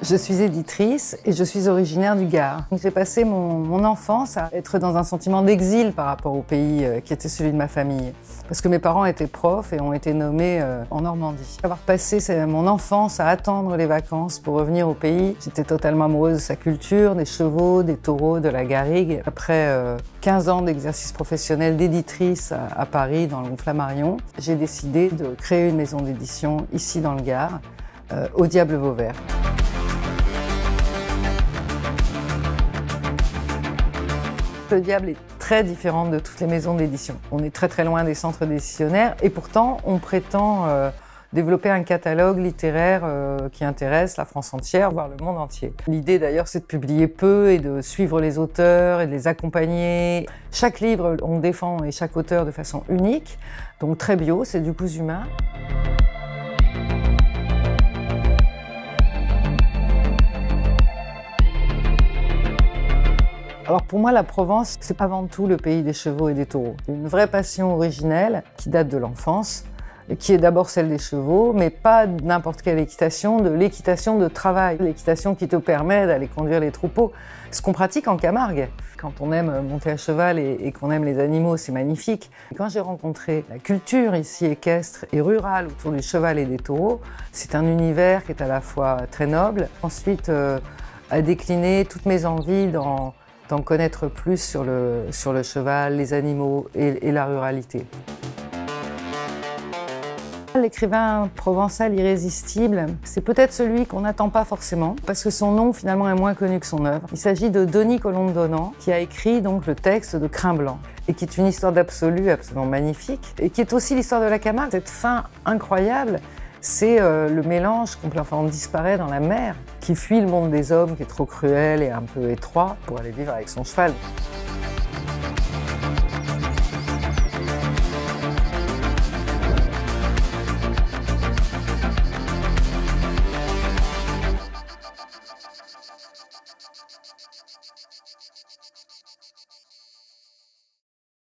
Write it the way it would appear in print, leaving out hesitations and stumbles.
Je suis éditrice et je suis originaire du Gard. J'ai passé mon enfance à être dans un sentiment d'exil par rapport au pays qui était celui de ma famille. Parce que mes parents étaient profs et ont été nommés en Normandie. Avoir passé mon enfance à attendre les vacances pour revenir au pays, j'étais totalement amoureuse de sa culture, des chevaux, des taureaux, de la garrigue. Après 15 ans d'exercice professionnel d'éditrice à Paris, dans le Flammarion, j'ai décidé de créer une maison d'édition ici dans le Gard, au Diable Vauvert. Le Diable est très différent de toutes les maisons d'édition. On est très loin des centres décisionnaires et pourtant on prétend développer un catalogue littéraire qui intéresse la France entière, voire le monde entier. L'idée d'ailleurs c'est de publier peu et de suivre les auteurs et de les accompagner. Chaque livre on défend et chaque auteur de façon unique, donc très bio, c'est du cousu main. Alors pour moi, la Provence, c'est avant tout le pays des chevaux et des taureaux. Une vraie passion originelle qui date de l'enfance, qui est d'abord celle des chevaux, mais pas n'importe quelle équitation, de l'équitation de travail, l'équitation qui te permet d'aller conduire les troupeaux. Ce qu'on pratique en Camargue. Quand on aime monter à cheval et qu'on aime les animaux, c'est magnifique. Quand j'ai rencontré la culture ici équestre et rurale autour du cheval et des taureaux, c'est un univers qui est à la fois très noble. Ensuite, a décliné toutes mes envies d'en connaître plus sur le cheval, les animaux et la ruralité. L'écrivain provençal irrésistible, c'est peut-être celui qu'on n'attend pas forcément, parce que son nom finalement est moins connu que son œuvre. Il s'agit de Denis Colombe-Donnan, qui a écrit donc le texte de Crin Blanc, et qui est une histoire d'absolu absolument magnifique, et qui est aussi l'histoire de la Camargue. Cette fin incroyable, c'est le mélange quand l'enfant disparaît dans la mer, qui fuit le monde des hommes, qui est trop cruel et un peu étroit, pour aller vivre avec son cheval.